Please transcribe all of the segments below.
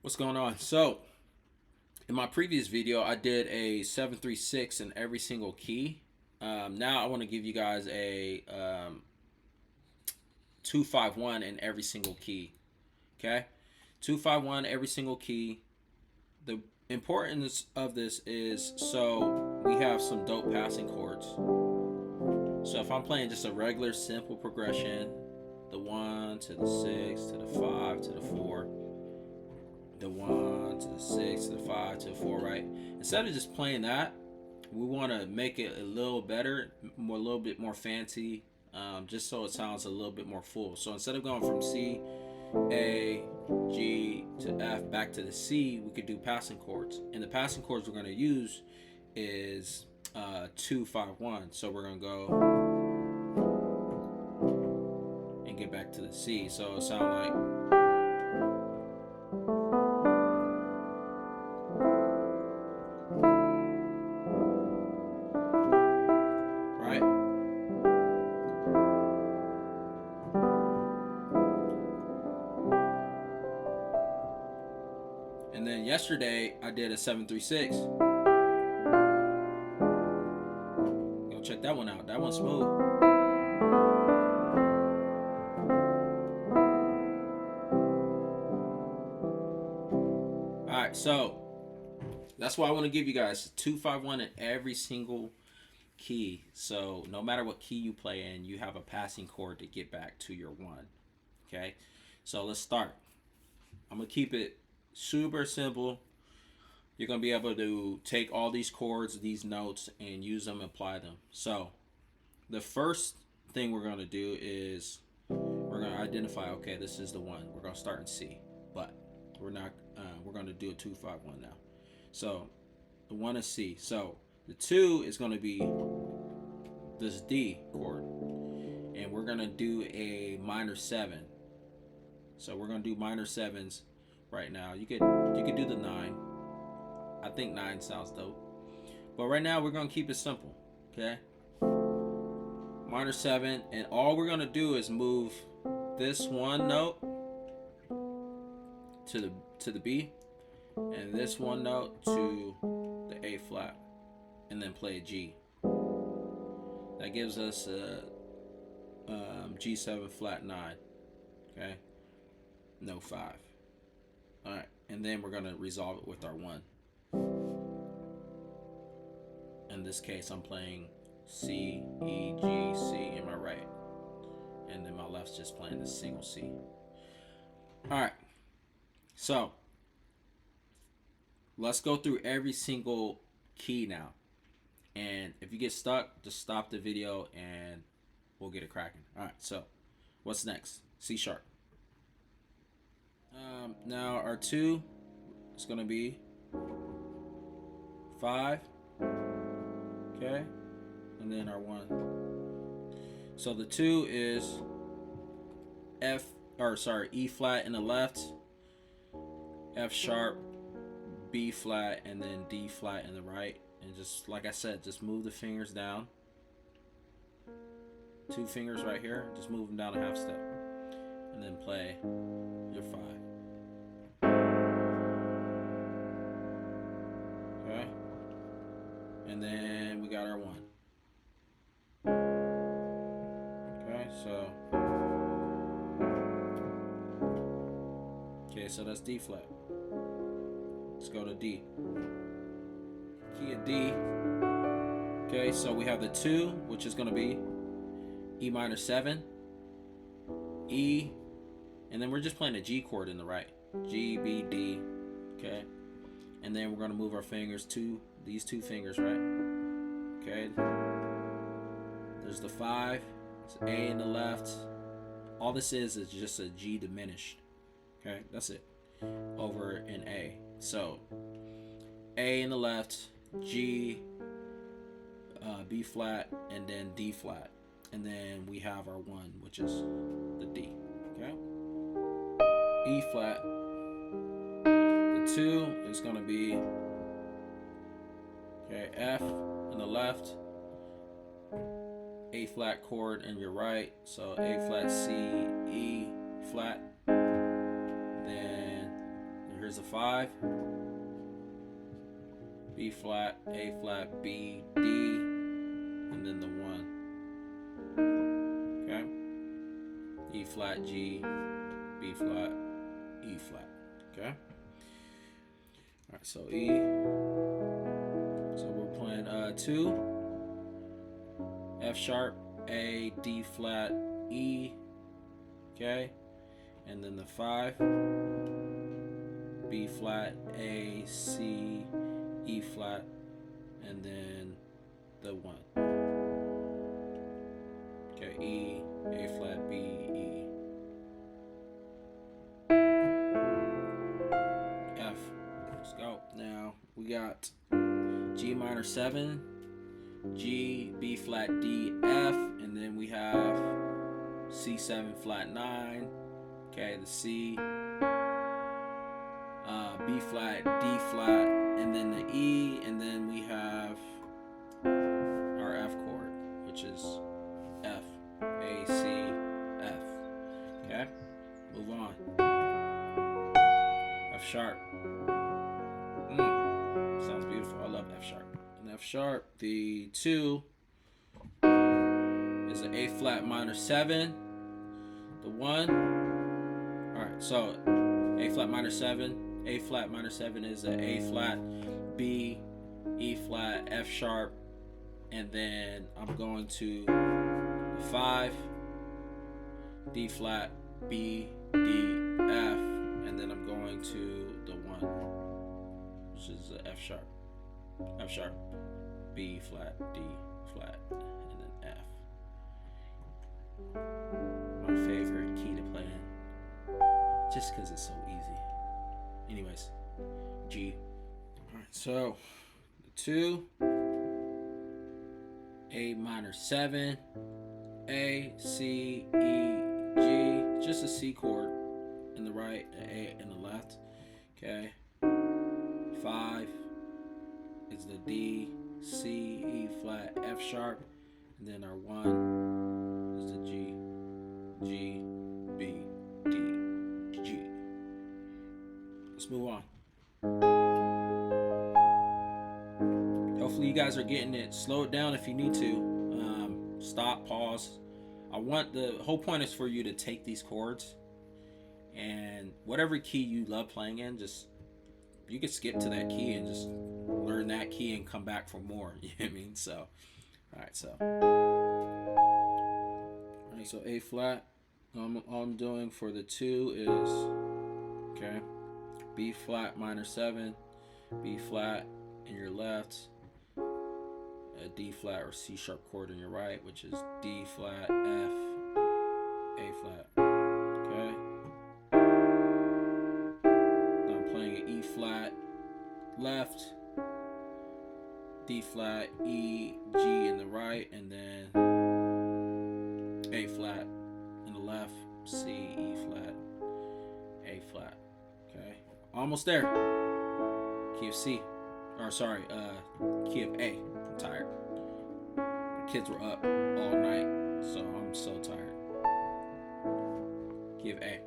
What's going on? So, in my previous video, I did a 736 in every single key. Now, I want to give you guys a 251 in every single key. Okay? 251 every single key. The importance of this is so we have some dope passing chords. So, if I'm playing just a regular simple progression, the 1 to the 6 to the 5 to the 4, the 1 to the 6 to the 5 to the 4, right? Instead of just playing that, we want to make it a little better, a little bit more fancy, just so it sounds a little bit more full. So instead of going from C, A, G to F back to the C, we could do passing chords. And the passing chords we're going to use is 2, 5, 1. So we're going to go and get back to the C. So it'll sound like. Right? And then yesterday I did a 736. Go check that one out. That one's smooth. Alright, so that's why I want to give you guys 251 in every single key. So no matter what key you play in, you have a passing chord to get back to your 1. Okay? So let's start. I'm going to keep it super simple. You're going to be able to take all these chords, these notes, and use them and apply them. So the first thing we're going to do is we're going to identify, okay, this is the 1. We're going to start in C, but we're not. We're going to do a 251 now. So the 1 is C. So the 2 is going to be this D chord, and we're going to do a minor 7. So we're going to do minor 7s right now. You could do the 9. I think 9 sounds dope. But right now we're going to keep it simple, okay? Minor 7, and all we're going to do is move this one note to the B, and this one note to the A flat, and then play a G. That gives us a G7 flat 9. Okay, no 5. All right, and then we're gonna resolve it with our 1. In this case, I'm playing C, E, G, C in my right, and then my left's just playing the single C. All right, so let's go through every single key now. And if you get stuck, just stop the video and we'll get it cracking. All right, so what's next? C sharp. Now our 2 is going to be 5. Okay, and then our 1. So the 2 is E flat in the left, F sharp, B flat, and then D flat in the right. And just like I said, just move the fingers down. 2 fingers right here, just move them down a half step, and then play your 5. Okay, and then we got our 1. Okay, so that's D flat. Let's go to D. Key of D. Okay, so we have the 2, which is going to be E minor 7, E, and then we're just playing a G chord in the right. G, B, D. Okay, and then we're going to move our fingers to these 2 fingers, right? Okay, there's the 5, it's A in the left. All this is just a G diminished. Okay, that's it. Over in A. So A in the left, G, B flat, and then D flat. And then we have our 1, which is the D. Okay? E flat. The 2 is going to be, okay, F in the left, A flat chord in your right. So A flat, C, E flat. Then Here's a 5. B flat, A flat, B, D, and then the 1. Okay? E flat, G, B flat, E flat. Okay? Alright, so E. So we're playing 2, F sharp, A, D flat, E. Okay? And then the 5, B flat, A, C, E flat, and then the 1. Okay, E, A flat, B, E, F. Let's go. Now we got G minor 7, G, B flat, D, F, and then we have C7 flat 9. Okay, the C, B flat, D flat, and then the E, and then we have our F chord, which is F, A, C, F. Okay, move on. F sharp. Sounds beautiful. I love F sharp. And F sharp, the 2 is an A flat minor 7. The 1. All right, so A flat minor 7. A flat minor 7 is an A flat, B, E flat, F sharp, and then I'm going to the 5, D flat, B, D, F, and then I'm going to the 1, which is the F sharp, B flat, D flat, and then F. My favorite key to play in, just because it's so easy. Anyways, G. All right, so the 2, A minor 7, A, C, E, G, just a C chord in the right, an A in the left. Okay, 5 is the D, C, E flat, F sharp, and then our 1 is the G, G, B, D, G. Let's move on. Hopefully you guys are getting it. Slow it down if you need to. Stop, pause. The whole point is for you to take these chords and whatever key you love playing in, you can skip to that key and just learn that key and come back for more. You know what I mean? So, all right, so A flat. All I'm doing for the 2 is, okay, B flat minor 7, B flat in your left, a D flat or C sharp chord in your right, which is D flat, F, A flat. Okay. Now I'm playing an E flat left, D flat, E, G in the right, and then A flat in the left, C, E flat, A flat. Okay. Almost there. Key of C. Or sorry, key of A. I'm tired. The kids were up all night, so I'm so tired. Key of A.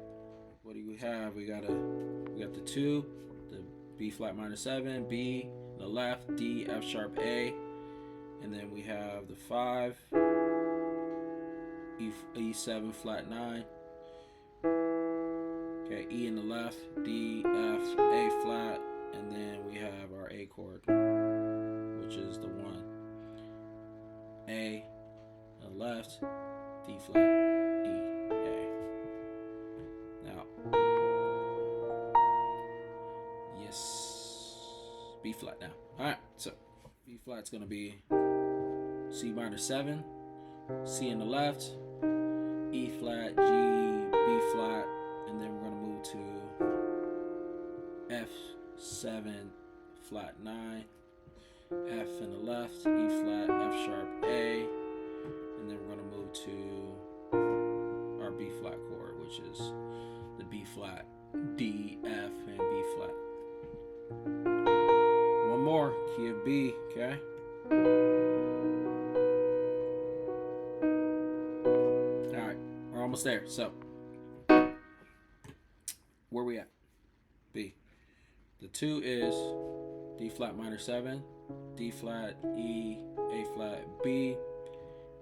What do we have? We got the 2, the B flat minor 7, B, the left, D, F sharp, A, and then we have the 5, E7 flat 9. Okay, E in the left, D, F, A flat, and then we have our A chord, which is the 1. A, on the left, D flat, E, A. Now, yes, B flat now. All right, so B flat's gonna be C minor 7, C in the left, E flat, G, B flat, and then we're gonna move to F7 flat 9, F in the left, E flat, F sharp, A, and then we're gonna move to our B flat chord, which is the B flat, D, F, and B flat. One more, key of B, okay? Alright, we're almost there. So, where we at? B. The 2 is D flat minor 7, D flat, E, A flat, B,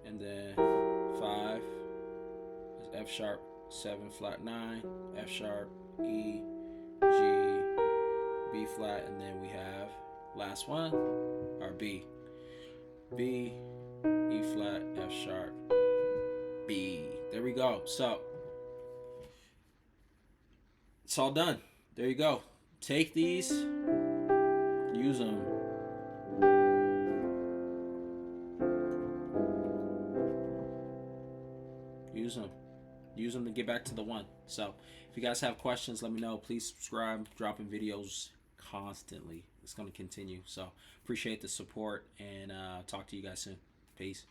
and then 5 is F sharp 7 flat 9, F sharp, E, G, B flat, and then we have last one, our B. B, E flat, F sharp, B. There we go. So it's all done. There you go. Take these, use them. Use them to get back to the 1. So if you guys have questions, let me know. Please subscribe. Dropping videos constantly. It's going to continue. So appreciate the support, and talk to you guys soon. Peace.